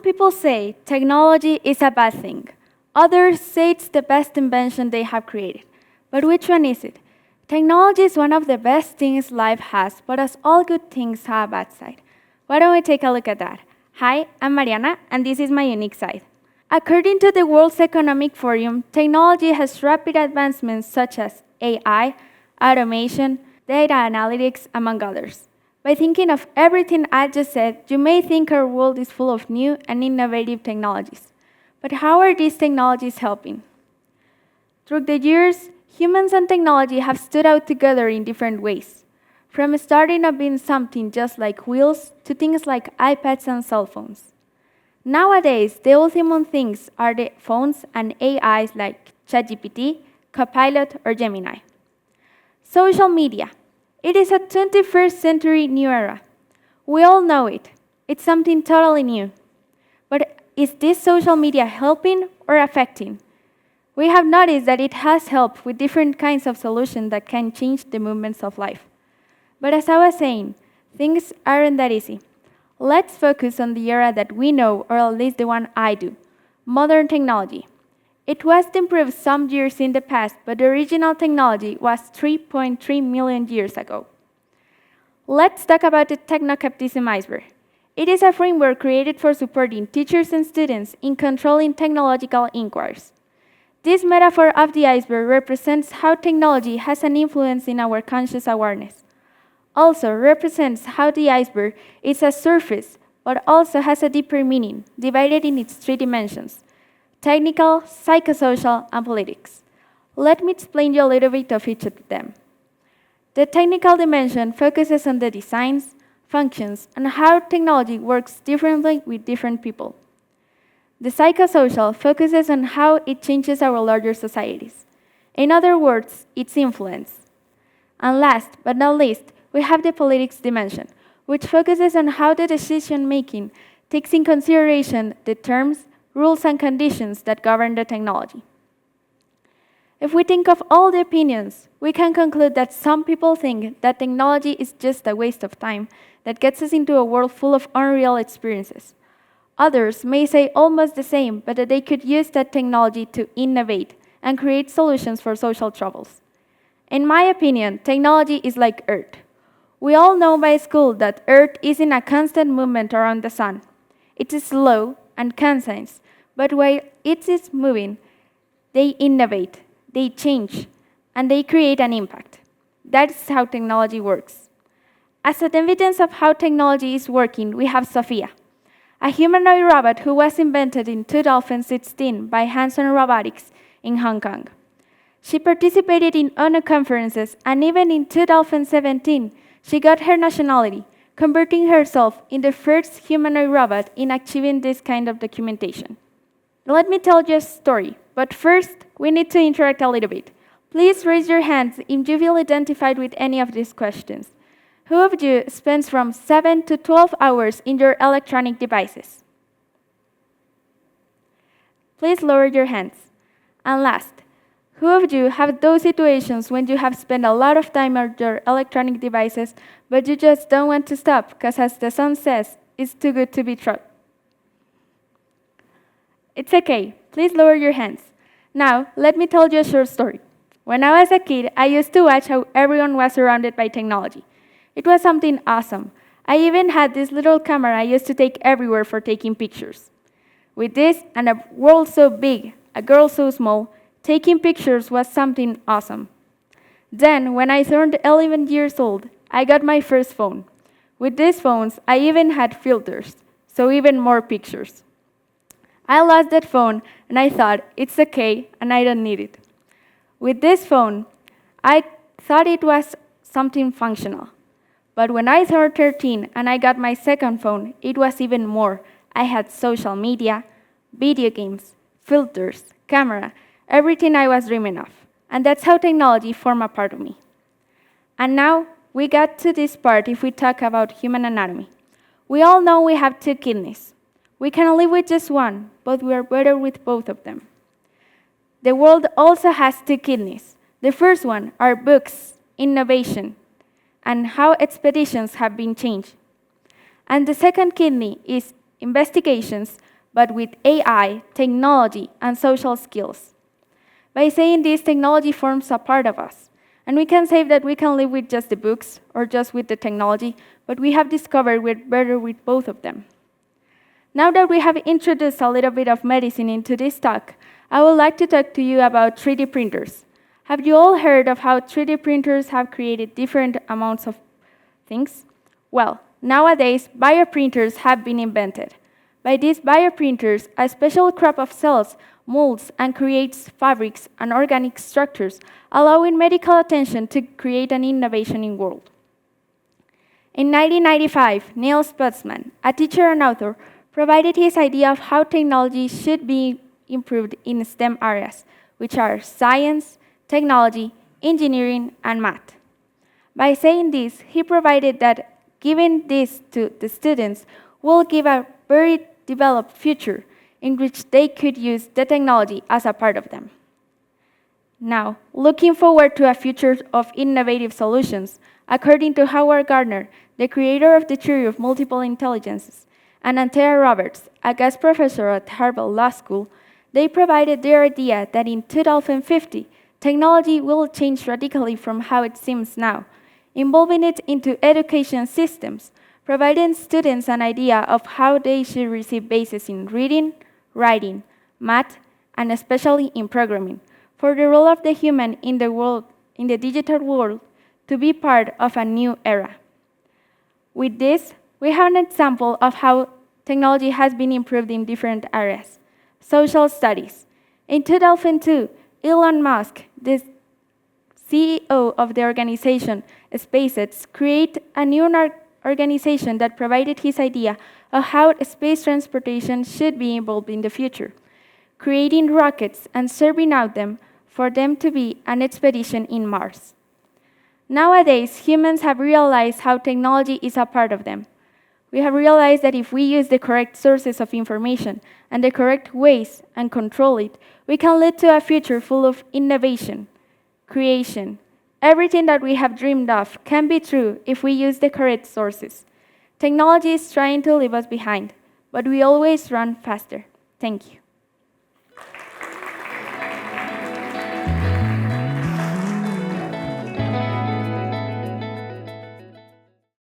Some people say technology is a bad thing. Others say it's the best invention they have created. But which one is it? Technology is one of the best things life has, but as all good things have a bad side. Why don't we take a look at that? Hi, I'm Mariana, and this is my unique side. According to the World Economic Forum, technology has rapid advancements such as AI, automation, data analytics, among others. By thinking of everything I just said, you may think our world is full of new and innovative technologies. But how are these technologies helping? Through the years, humans and technology have stood out together in different ways, from starting up being something just like wheels to things like iPads and cell phones. Nowadays, the ultimate things are the phones and AIs like ChatGPT, Copilot, or Gemini. Social media. It is a 21st century new era. We all know it. It's something totally new. But is this social media helping or affecting? We have noticed that it has helped with different kinds of solutions that can change the movements of life. But as I was saying, things aren't that easy. Let's focus on the era that we know, or at least the one I do, modern technology. It was improved some years in the past, but the original technology was 3.3 million years ago. Let's talk about the techno-capitalism iceberg. It is a framework created for supporting teachers and students in controlling technological inquiries. This metaphor of the iceberg represents how technology has an influence in our conscious awareness. Also represents how the iceberg is a surface, but also has a deeper meaning, divided in its three dimensions: technical, psychosocial, and politics. Let me explain you a little bit of each of them. The technical dimension focuses on the designs, functions, and how technology works differently with different people. The psychosocial focuses on how it changes our larger societies. In other words, its influence. And last but not least, we have the politics dimension, which focuses on how the decision-making takes in consideration the terms, rules, and conditions that govern the technology. If we think of all the opinions, we can conclude that some people think that technology is just a waste of time that gets us into a world full of unreal experiences. Others may say almost the same, but that they could use that technology to innovate and create solutions for social troubles. In my opinion, technology is like Earth. We all know by school that Earth is in a constant movement around the sun. It is slow and constant, but while it is moving, they innovate, they change, and they create an impact. That is how technology works. As an evidence of how technology is working, we have Sophia, a humanoid robot who was invented in 2016 by Hanson Robotics in Hong Kong. She participated in ONU conferences, and even in 2017, she got her nationality, converting herself in the first humanoid robot in achieving this kind of documentation. Let me tell you a story, but first, we need to interact a little bit. Please raise your hands if you feel identified with any of these questions. Who of you spends from 7 to 12 hours in your electronic devices? Please lower your hands. And last, who of you have those situations when you have spent a lot of time on your electronic devices, but you just don't want to stop because, as the song says, it's too good to be true? It's okay. Please lower your hands. Now, let me tell you a short story. When I was a kid, I used to watch how everyone was surrounded by technology. It was something awesome. I even had this little camera I used to take everywhere for taking pictures. With this and a world so big, a girl so small, taking pictures was something awesome. Then, when I turned 11 years old, I got my first phone. With these phones, I even had filters, so even more pictures. I lost that phone, and I thought, it's okay, and I don't need it. With this phone, I thought it was something functional. But when I turned 13 and I got my second phone, it was even more. I had social media, video games, filters, camera, everything I was dreaming of. And that's how technology formed a part of me. And now, we got to this part if we talk about human anatomy. We all know we have two kidneys. We can live with just one, but we are better with both of them. The world also has two kidneys. The first one are books, innovation, and how expeditions have been changed. And the second kidney is investigations, but with AI, technology, and social skills. By saying this, technology forms a part of us. And we can say that we can live with just the books or just with the technology, but we have discovered we're better with both of them. Now that we have introduced a little bit of medicine into this talk, I would like to talk to you about 3D printers. Have you all heard of how 3D printers have created different amounts of things? Well, nowadays, bioprinters have been invented. By these bioprinters, a special crop of cells molds and creates fabrics and organic structures, allowing medical attention to create an innovation in the world. In 1995, Neil Sputzman, a teacher and author, provided his idea of how technology should be improved in STEM areas, which are science, technology, engineering, and math. By saying this, he provided that giving this to the students will give a very developed future in which they could use the technology as a part of them. Now, looking forward to a future of innovative solutions, according to Howard Gardner, the creator of the theory of multiple intelligences, and Anthea Roberts, a guest professor at Harvard Law School, they provided their idea that in 2050, technology will change radically from how it seems now, involving it into education systems, providing students an idea of how they should receive bases in reading, writing, math, and especially in programming, for the role of the human in the digital world to be part of a new era. With this, we have an example of how technology has been improved in different areas. Social studies. In 2002, Elon Musk, the CEO of the organization SpaceX, created a new organization that provided his idea of how space transportation should be involved in the future, creating rockets and serving out them for them to be an expedition in Mars. Nowadays, humans have realized how technology is a part of them. We have realized that if we use the correct sources of information and the correct ways and control it, we can lead to a future full of innovation, creation. Everything that we have dreamed of can be true if we use the correct sources. Technology is trying to leave us behind, but we always run faster. Thank you.